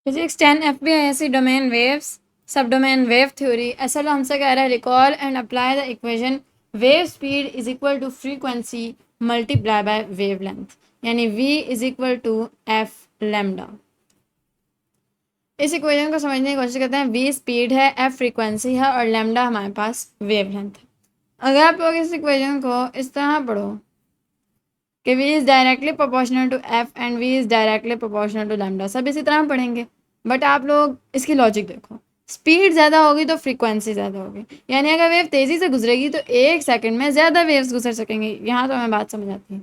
Physics 10 FBIC domain waves sub domain wave theory. असल हमसे कह रहा है recall and apply the equation wave speed is equal to frequency multiply by wavelength, यानी v is equal to F lambda. इस equation को समझने की कोशिश करते हैं। v स्पीड है, f फ्रीक्वेंसी है और लेमडा हमारे पास वेव लेंथ है। अगर आप लोग इस इक्वेशन को इस तरह पढ़ो कि v is directly proportional to f and v is directly proportional to lambda, सब इसी तरह पढ़ेंगे। बट आप लोग इसकी लॉजिक देखो, स्पीड ज़्यादा होगी तो फ्रीक्वेंसी ज़्यादा होगी, यानी अगर वेव तेज़ी से गुजरेगी तो 1 सेकंड में ज़्यादा वेव्स गुजर सकेंगे। यहाँ तो हमें बात समझ आती है।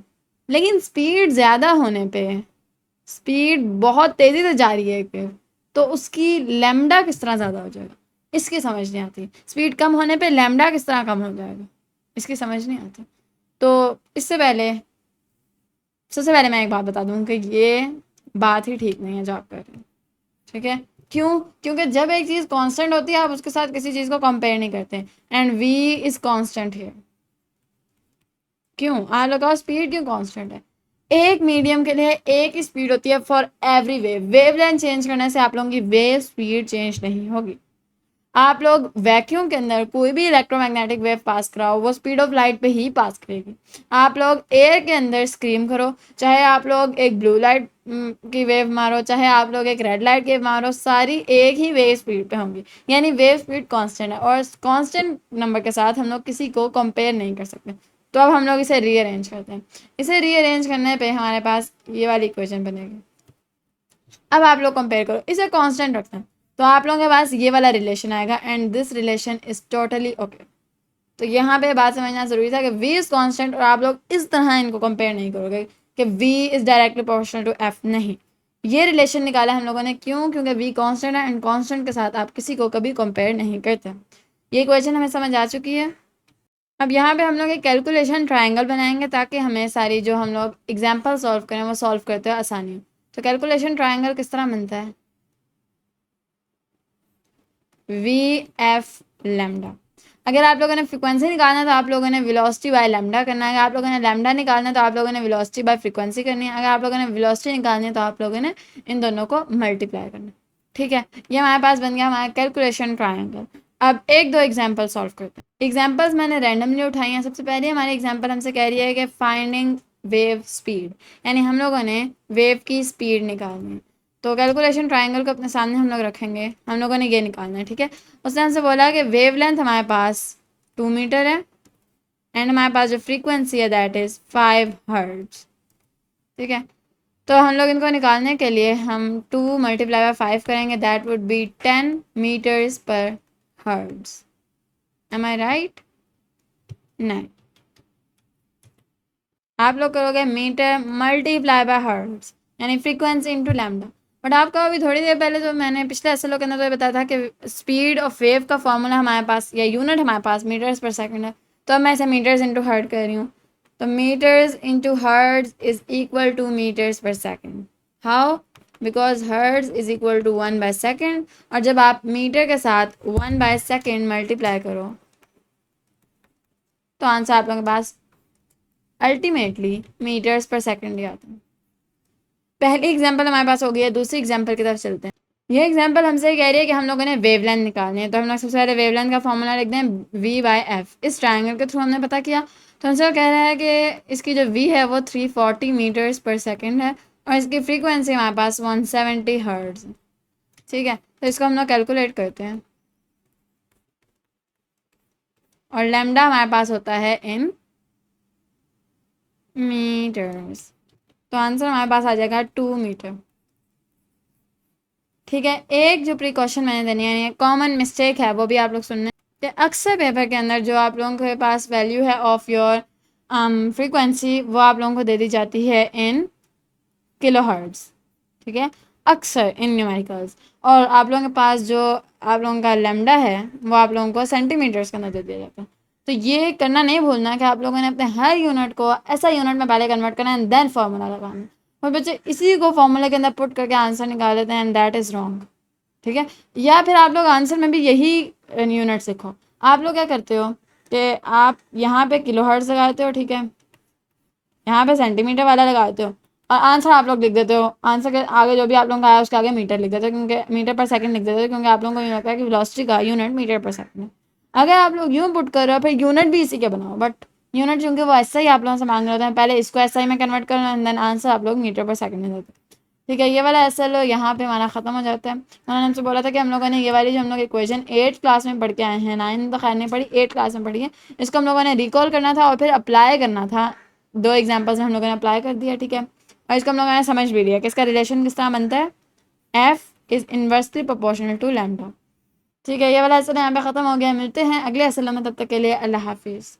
लेकिन स्पीड ज़्यादा होने पे, स्पीड बहुत तेज़ी से जा रही है एक वेव, तो उसकी लैम्डा किस तरह ज़्यादा हो जाएगा, इसकी समझ नहीं आती। स्पीड कम होने पे लैम्डा किस तरह कम हो जाएगा, इसकी समझ नहीं आती। तो इससे पहले सबसे पहले मैं एक बात बता दूं कि ये बात ही ठीक नहीं है जो आप कर रहे हैं। ठीक है, क्यों? क्योंकि जब एक चीज़ कांस्टेंट होती है आप उसके साथ किसी चीज़ को कंपेयर नहीं करते। एंड v इज कांस्टेंट है। क्यों? आप लगाओ स्पीड क्यों कांस्टेंट है? एक मीडियम के लिए एक ही स्पीड होती है for every wave. Wavelength change करने से आप लोगों की वेव स्पीड चेंज नहीं होगी। आप लोग वैक्यूम के अंदर कोई भी इलेक्ट्रोमैग्नेटिक वेव पास कराओ, वो स्पीड ऑफ लाइट पे ही पास करेगी। आप लोग एयर के अंदर स्क्रीम करो, चाहे आप लोग एक ब्लू लाइट की वेव मारो, चाहे आप लोग एक रेड लाइट की वेव मारो, सारी एक ही वेव स्पीड पे होंगी। यानी वेव स्पीड कांस्टेंट है और कांस्टेंट नंबर के साथ हम लोग किसी को कंपेयर नहीं कर सकते। तो अब हम लोग इसे रीअरेंज करते हैं। इसे रीअरेंज करने पे हमारे पास ये वाली इक्वेशन बनेगी। अब आप लोग कंपेयर करो, इसे कांस्टेंट रखते हैं तो आप लोगों के पास ये वाला रिलेशन आएगा and this relation is totally okay. तो यहाँ पे बात समझना जरूरी था कि v इज कांस्टेंट और आप लोग इस तरह इनको कंपेयर नहीं करोगे कि v is directly proportional to f। नहीं, ये रिलेशन निकाला हम लोगों ने। क्यों? क्योंकि v कांस्टेंट है एंड कांस्टेंट के साथ आप किसी को कभी कंपेयर नहीं करते। ये क्वेश्चन हमें समझ आ चुकी है। अब यहाँ पे हम लोग एक कैलकुलेशन ट्राइंगल बनाएंगे ताकि हमें सारी जो हम लोग एग्जाम्पल सॉल्व करें वो सॉल्व करते हुए आसानी हो। तो कैलकुलेशन ट्राइंगल किस तरह बनता है? V F lambda. अगर आप लोगों ने फ्रीक्वेंसी निकालना है तो आप लोगों ने वेलोसिटी बाय लेमडा करना है। अगर आप लोगों ने लेमडा निकालना है तो आप लोगों ने वेलोसिटी बाय फ्रीक्वेंसी करनी है। अगर आप लोगों ने वेलोसिटी निकालनी है तो आप लोगों ने इन दोनों को मल्टीप्लाई करना है। ठीक है, ये हमारे पास बन गया हमारा कैलकुलेशन ट्राइंगल। अब एक दो एग्जाम्पल सॉल्व करते हैं। एग्जाम्पल्स मैंने रैंडमली उठाई हैं। सबसे पहले हमारी एग्जाम्पल हमसे कह रही है कि फाइंडिंग वेव स्पीड, यानी हम लोगों ने वेव की स्पीड निकालनी है। तो कैलकुलेशन ट्राइंगल को अपने सामने हम लोग रखेंगे, हम लोगों ने ये निकालना है। ठीक है, उसने हमसे बोला कि वेव लेंथ हमारे पास 2 मीटर है एंड हमारे पास जो फ्रीक्वेंसी है दैट इज 5 हर्ट्ज। ठीक है, तो हम लोग इनको निकालने के लिए हम 2 मल्टीप्लाई बाय 5 करेंगे, दैट वुड बी 10 मीटर्स पर हर्ट्ज। एम आई राइट? नहीं, आप लोग करोगे मीटर मल्टीप्लाई बाय हर्ट्ज, यानी फ्रीक्वेंसी इंटू लैम्डा। बट आपको अभी थोड़ी देर पहले तो मैंने पिछले एसएलओ के अंदर तो ये बताया था कि स्पीड ऑफ वेव का फॉर्मूला हमारे पास या यूनिट हमारे पास मीटर्स पर सेकंड है। तो अब मैं इसे मीटर्स इंटू हर्ट कर रही हूँ। तो meters into hertz is equal to meters per second. How? Because hertz is equal to 1/सेकेंड, और जब आप मीटर के साथ 1/सेकेंड मल्टीप्लाई करो तो आंसर आप लोगों के पास अल्टीमेटली मीटर्स पर सेकेंड ही आता है। पहली एग्जाम्पल हमारे पास हो गई है, दूसरी एग्जाम्पल की तरफ चलते हैं। ये एग्जाम्पल हमसे कह रही है कि हम लोगों ने वेवलेंथ निकालनी है। तो हम लोग सबसे पहले वेवलेंथ का फॉर्मूला लिख दें v/f। इस ट्राइंगल के थ्रू हमने पता किया। तो हमसे वो कह रहा है कि इसकी जो v है वो 340 मीटर्स पर सेकेंड है और इसकी फ्रीक्वेंसी हमारे पास 170 हर्ट्ज। ठीक है, तो इसको हम लोग कैलकुलेट करते हैं और लैम्डा हमारे पास होता है इन मीटर्स। तो आंसर हमारे पास आ जाएगा 2 मीटर। ठीक है, एक जो प्रिकॉशन मैंने देनी है, कॉमन मिस्टेक है वो भी आप लोग सुनने कि अक्सर पेपर के अंदर जो आप लोगों के पास वैल्यू है ऑफ योर फ्रीक्वेंसी वो आप लोगों को दे दी जाती है इन किलो हर्ट्ज। ठीक है, अक्सर इन न्यूमेरिकल्स। और आप लोगों के पास जो आप लोगों का लेमडा है वो आप लोगों को सेंटीमीटर्स के अंदर दे दिया जाता है। तो ये करना नहीं भूलना कि आप लोगों ने अपने हर यूनिट को ऐसा यूनिट में पहले कन्वर्ट करना है एंड देन फार्मूला लगाना है। और बच्चे इसी को फॉर्मूले के अंदर पुट करके आंसर निकाल देते हैं एंड दैट इज़ रॉन्ग। ठीक है, या फिर आप लोग आंसर में भी यही यूनिट सीखो। आप लोग क्या करते हो कि आप यहाँ पे किलो हर्ट्ज लगाते हो, ठीक है, यहाँ पे सेंटीमीटर वाला लगाते हो और आंसर आप लोग लिख देते हो, आंसर के आगे जो भी आप लोगों का आया उसके आगे मीटर लिख देते हो, क्योंकि मीटर पर सेकंड लिख देते हो, क्योंकि आप लोगों को ये लगता है कि वेलोसिटी का यूनिट मीटर पर सेकंड है। अगर आप लोग यूँ पुट कर रहे हो फिर यूनिट भी इसी के बनाओ, बट यूनिट चूंकि वो ऐसा ही आप लोगों से मांग रहे होते हैं, पहले इसको ऐसा ही में कन्वर्ट करो एंड देन आंसर आप लोग मीटर पर सेकंड में देते हैं। ठीक है, ये वाला ऐसा लो यहाँ पे हमारा खत्म हो जाता है। उन्होंने हमसे बोला था कि हम लोगों ने ये वाली जो हम लोग इक्वेशन 8th क्लास में पढ़ के आए हैं, 9 तो खैर नहीं पढ़ी, 8th क्लास में पढ़ी है, इसको हम लोगों ने रिकॉल करना था और फिर अप्लाई करना था। 2 एग्जाम्पल्स में हम लोगों ने अप्लाई कर दिया। ठीक है, और इसको हम लोगों ने समझ भी लिया कि इसका रिलेशन किस तरह बनता है, F is inversely proportional to lambda. ठीक है, ये वाला असल यहाँ पे ख़त्म हो गया। मिलते हैं अगले असल में, तब तक के लिए अल्लाह हाफिज़।